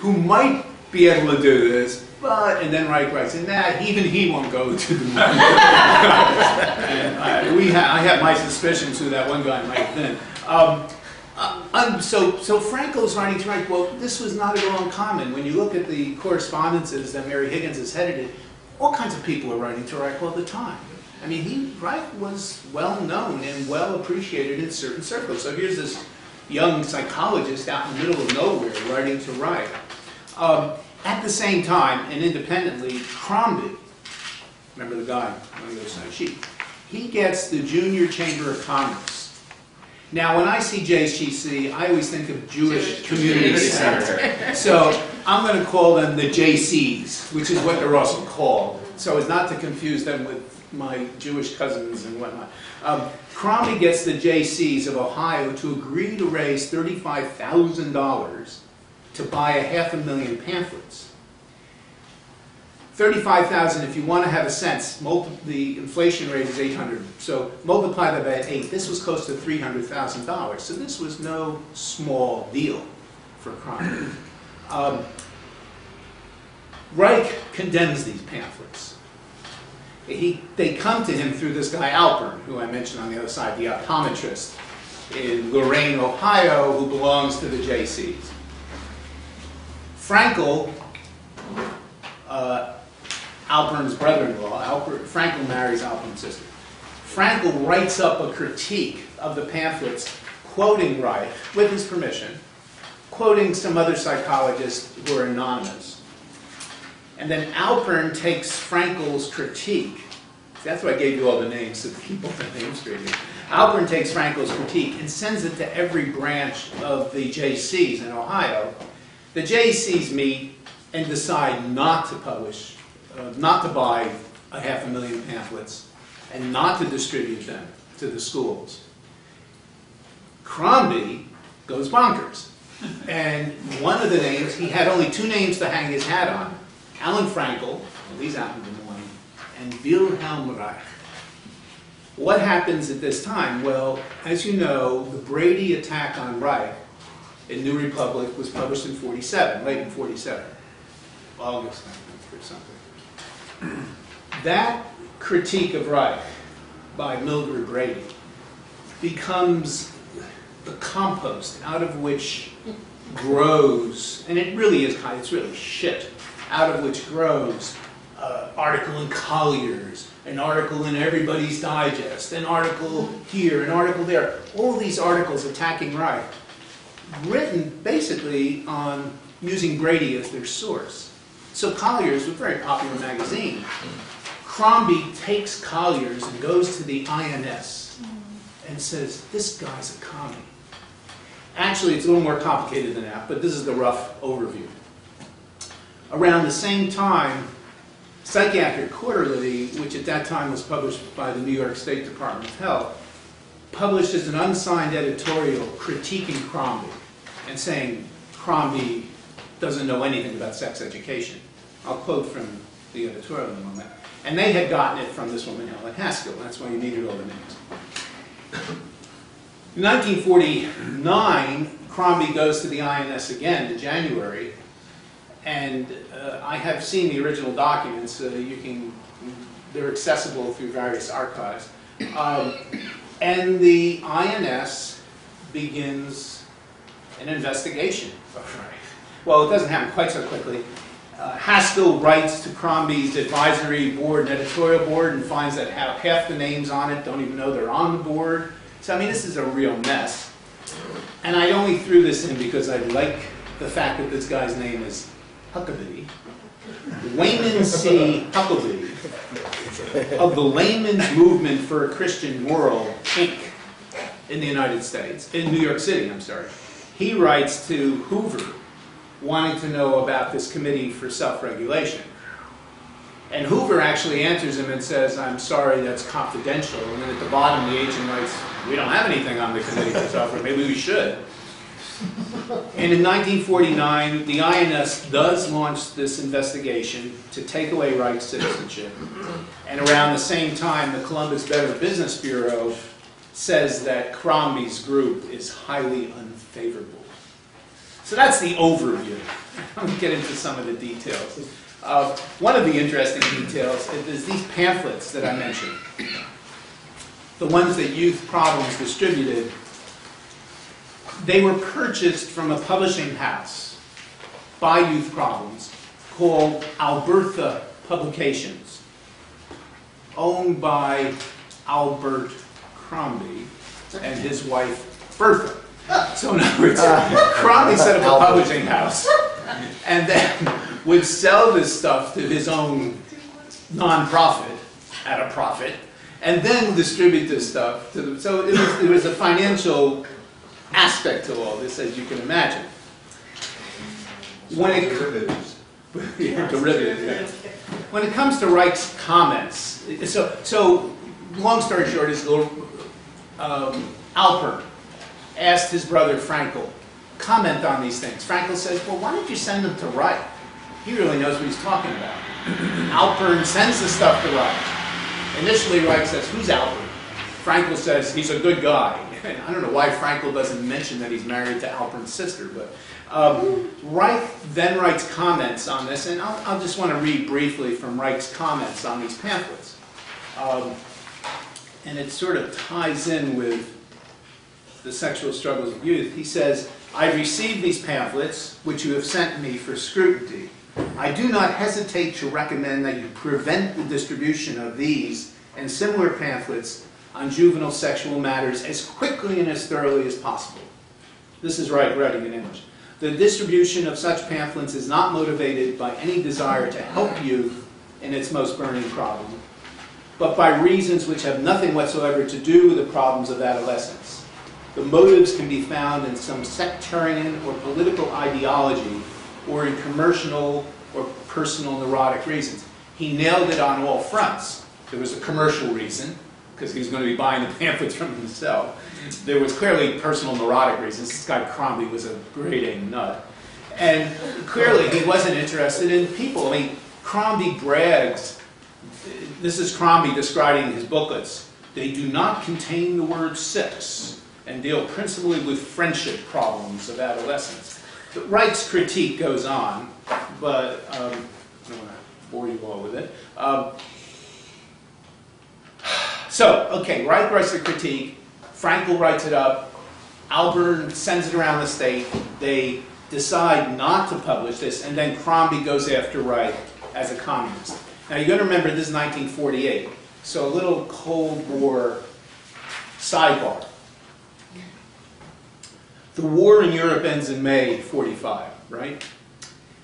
who might be able to do this, but, and then Reich writes, and that even he won't go to the moon. And I have my suspicions who that one guy might have been. So Frankel's writing to Reich, well, this was not at all uncommon. When you look at the correspondences that Mary Higgins has edited, all kinds of people are writing to Reich all the time. I mean, Reich was well known and well appreciated in certain circles. So here's this young psychologist out in the middle of nowhere writing to Reich. At the same time, and independently, Crombie, remember the guy on the other side of the sheet, he gets the Junior Chamber of Commerce. Now, when I see JCC, I always think of Jewish Community Center. So I'm going to call them the JCs, which is what they're also called, so as not to confuse them with my Jewish cousins and whatnot. Crombie gets the JCs of Ohio to agree to raise $35,000 to buy 500,000 pamphlets. 35,000, if you want to have a sense, the inflation rate is 800, so multiply that by 8. This was close to $300,000, so this was no small deal for Crombie. Reich condemns these pamphlets. They come to him through this guy Alpern, who I mentioned on the other side, the optometrist in Lorain, Ohio, who belongs to the JCs. Frankel, Alpern's brother-in-law, Frankel marries Alpern's sister. Frankel writes up a critique of the pamphlets, quoting Reich, with his permission, quoting some other psychologists who are anonymous. And then Alpern takes Frankel's critique. That's why I gave you all the names so people have names straight here. Alpern takes Frankel's critique and sends it to every branch of the JCs in Ohio. The JCs meet and decide not to publish, not to buy 500,000 pamphlets, and not to distribute them to the schools. Crombie goes bonkers. And one of the names, he had only 2 names to hang his hat on. Alan Frankel, well, these happened in the morning, and Wilhelm Reich. What happens at this time? Well, as you know, the Brady attack on Reich in New Republic was published in 47, late in 47. August, I think, or something. That critique of Reich by Mildred Brady becomes the compost out of which grows, and it really is it's really shit, out of which grows article in Collier's, an article in Everybody's Digest, an article here, an article there. All these articles attacking Reich, written basically on using Brady as their source. So Collier's was a very popular magazine. Crombie takes Collier's and goes to the INS and says, this guy's a commie. Actually, it's a little more complicated than that, but this is the rough overview. Around the same time, Psychiatric Quarterly, which at that time was published by the New York State Department of Health, publishes an unsigned editorial critiquing Crombie and saying Crombie doesn't know anything about sex education. I'll quote from the editorial in a moment. And they had gotten it from this woman, Helen Haskell. That's why you needed all the names. In 1949, Crombie goes to the INS again, to January, and I have seen the original documents. They're accessible through various archives. And the INS begins an investigation of Reich. Well, it doesn't happen quite so quickly. Haskell writes to Crombie's advisory board and editorial board and finds that half the names on it don't even know they're on the board. So, I mean, this is a real mess. And I only threw this in because I like the fact that this guy's name is Huckabee. Wayman C. Huckabee of the Layman's Movement for a Christian World, Inc. in the United States, in New York City, I'm sorry. He writes to Hoover wanting to know about this committee for self-regulation. And Hoover actually answers him and says, I'm sorry, that's confidential. And then at the bottom, the agent writes, we don't have anything on the committee for self-regulation. Maybe we should. And in 1949, the INS does launch this investigation to take away Reich's citizenship. And around the same time, the Columbus Better Business Bureau says that Crombie's group is highly unfavorable. So that's the overview. Let me get into some of the details. One of the interesting details is these pamphlets that I mentioned. The ones that Youth Problems distributed, they were purchased from a publishing house by Youth Problems called Alberta Publications, owned by Albert Crombie and his wife Bertha. So in other words, Crombie set up a publishing house and then would sell this stuff to his own non-profit at a profit, and then distribute this stuff to them. So it was a financial aspect to all this, as you can imagine. When it, when it comes to Reich's comments, so long story short is Alpern asked his brother Frankel, comment on these things. Frankel says, well, why don't you send them to Reich? He really knows what he's talking about. Alpern sends the stuff to Reich. Initially, Reich says, who's Alpern? Frankel says, he's a good guy. I don't know why Frankel doesn't mention that he's married to Alpern's sister, but Reich then writes comments on this, and I'll just want to read briefly from Reich's comments on these pamphlets. And it sort of ties in with the sexual struggles of youth. He says, I received these pamphlets, which you have sent me for scrutiny. I do not hesitate to recommend that you prevent the distribution of these and similar pamphlets on juvenile sexual matters as quickly and as thoroughly as possible. This is Reich writing in English. The distribution of such pamphlets is not motivated by any desire to help youth in its most burning problem, but by reasons which have nothing whatsoever to do with the problems of adolescence. The motives can be found in some sectarian or political ideology or in commercial or personal neurotic reasons. He nailed it on all fronts. There was a commercial reason, because he was going to be buying the pamphlets from himself. There was clearly personal neurotic reasons. This guy Crombie was a grade A nut. And clearly he wasn't interested in people. I mean, Crombie brags. This is Crombie describing his booklets. They do not contain the word sex and deal principally with friendship problems of adolescence. But Reich's critique goes on, but I don't want to bore you all with it. Reich writes the critique, Frankel writes it up, Alpern sends it around the state, they decide not to publish this, and then Crombie goes after Reich as a communist. Now you've got to remember this is 1948, so a little Cold War sidebar. The war in Europe ends in May 45, right?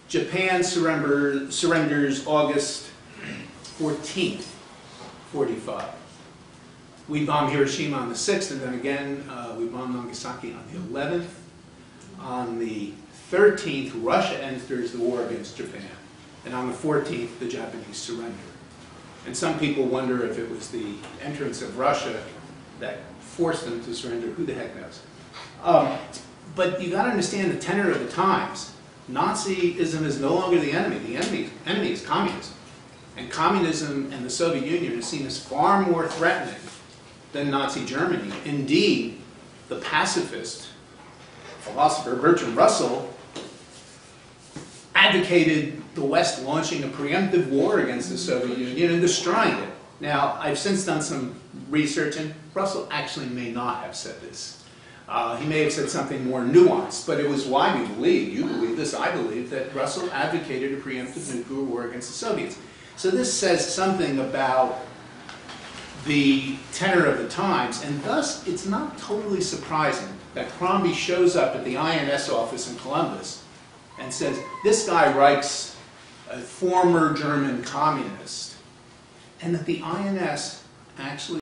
Japan surrenders August 14th, 45. We bomb Hiroshima on the 6th, and then again we bomb Nagasaki on the 11th. On the 13th, Russia enters the war against Japan. And on the 14th, the Japanese surrender. And some people wonder if it was the entrance of Russia that forced them to surrender. Who the heck knows? But you got to understand the tenor of the times. Nazism is no longer the enemy. The enemy is communism. And communism and the Soviet Union are seen as far more threatening than Nazi Germany. Indeed, the pacifist philosopher Bertrand Russell advocated the West launching a preemptive war against the Soviet Union and destroying it. Now, I've since done some research, and Russell actually may not have said this. He may have said something more nuanced, but it was widely believed, you believe this, I believe, that Russell advocated a preemptive nuclear war against the Soviets. So this says something about the tenor of the times, and thus it's not totally surprising that Crombie shows up at the INS office in Columbus and says, this guy Reich's a former German communist, and that the INS actually